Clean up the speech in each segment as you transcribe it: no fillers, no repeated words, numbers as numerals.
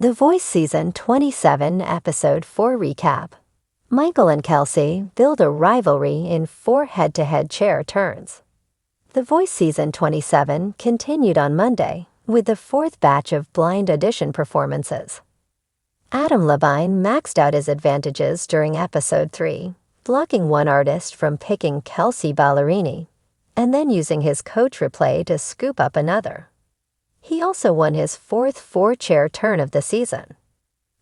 The Voice Season 27, Episode 4 Recap. Michael and Kelsey build a rivalry in 4 head-to-head chair turns. The Voice Season 27 continued on Monday with the 4th batch of blind audition performances. Adam Levine maxed out his advantages during Episode 3, blocking one artist from picking Kelsea Ballerini, and then using his coach replay to scoop up another. He also won his 4th 4-chair turn of the season.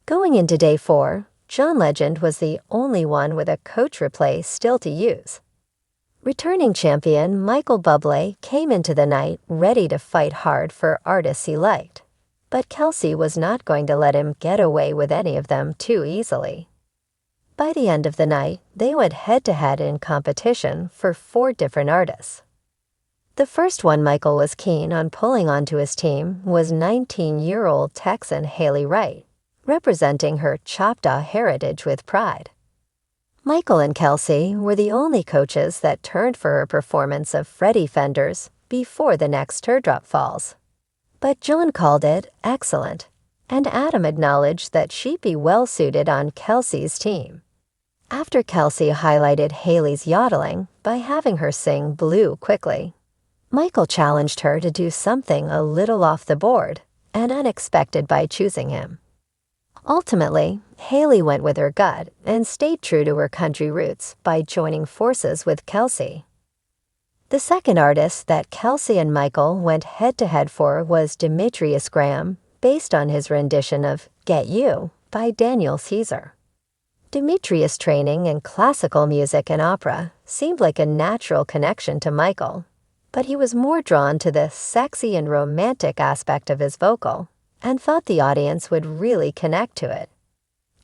Going into Day 4, John Legend was the only one with a coach replay still to use. Returning champion Michael Bublé came into the night ready to fight hard for artists he liked, but Kelsey was not going to let him get away with any of them too easily. By the end of the night, they went head-to-head in competition for 4 different artists. The first one Michael was keen on pulling onto his team was 19-year-old Texan Haley Wright, representing her Choctaw heritage with pride. Michael and Kelsey were the only coaches that turned for her performance of Freddie Fenders before the next teardrop falls. But John called it excellent, and Adam acknowledged that she'd be well-suited on Kelsey's team. After Kelsey highlighted Haley's yodeling by having her sing Blue quickly, Michael challenged her to do something a little off the board and unexpected by choosing him. Ultimately, Haley went with her gut and stayed true to her country roots by joining forces with Kelsey. The second artist that Kelsey and Michael went head-to-head for was Demetrius Graham, based on his rendition of Get You by Daniel Caesar. Demetrius' training in classical music and opera seemed like a natural connection to Michael, but he was more drawn to the sexy and romantic aspect of his vocal and thought the audience would really connect to it.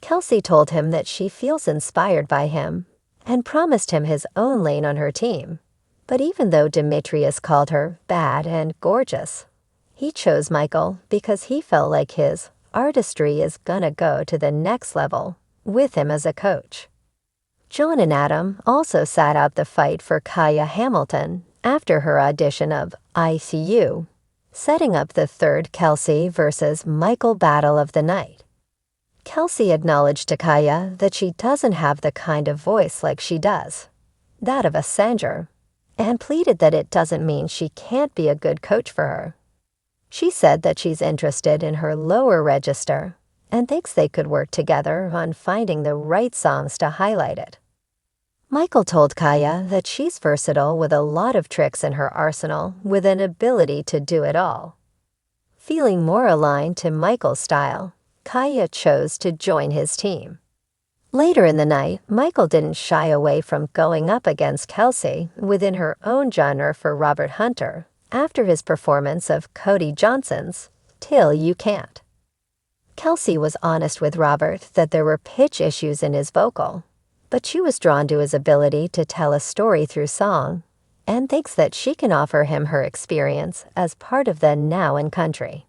Kelsey told him that she feels inspired by him and promised him his own lane on her team. But even though Demetrius called her bad and gorgeous, he chose Michael because he felt like his artistry is gonna go to the next level with him as a coach. John and Adam also sat out the fight for Kaya Hamilton after her audition of I See You, setting up the 3rd Kelsey versus Michael battle of the night. Kelsey acknowledged to Kaya that she doesn't have the kind of voice like she does, that of a singer, and pleaded that it doesn't mean she can't be a good coach for her. She said that she's interested in her lower register and thinks they could work together on finding the right songs to highlight it. Michael told Kaya that she's versatile with a lot of tricks in her arsenal with an ability to do it all. Feeling more aligned to Michael's style, Kaya chose to join his team. Later in the night, Michael didn't shy away from going up against Kelsey within her own genre for Robert Hunter after his performance of Cody Johnson's Till You Can't. Kelsey was honest with Robert that there were pitch issues in his vocal, but she was drawn to his ability to tell a story through song and thinks that she can offer him her experience as part of the Now in Country.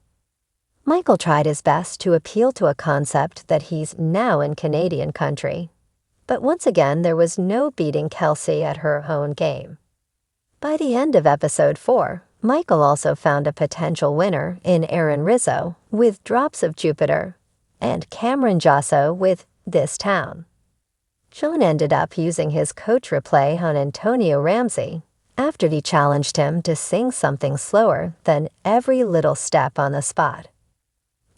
Michael tried his best to appeal to a concept that he's now in Canadian country, but once again there was no beating Kelsey at her own game. By the end of Episode 4, Michael also found a potential winner in Aaron Rizzo with Drops of Jupiter and Cameron Josso with This Town. John ended up using his coach replay on Antonio Ramsey after he challenged him to sing something slower than Every Little Step on the Spot.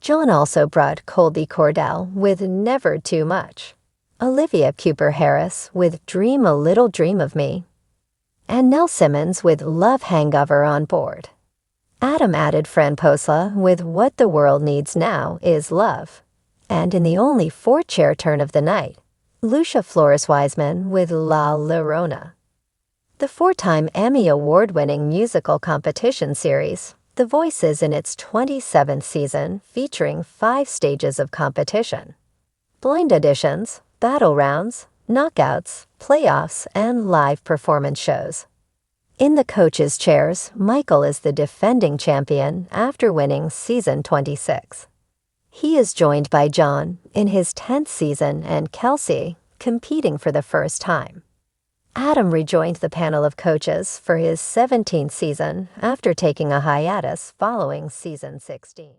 John also brought Colby Cordell with Never Too Much, Olivia Cooper-Harris with Dream a Little Dream of Me, and Nell Simmons with Love Hangover on board. Adam added Fran Posla with What the World Needs Now is Love, and in the only 4-chair turn of the night, Lucia Flores-Wiseman with La Llorona. The 4-time Emmy Award-winning musical competition series, The Voice is in its 27th season featuring 5 stages of competition: blind auditions, battle rounds, knockouts, playoffs, and live performance shows. In the coaches' chairs, Michael is the defending champion after winning season 26. He is joined by John in his 10th season and Kelsey competing for the first time. Adam rejoined the panel of coaches for his 17th season after taking a hiatus following season 16.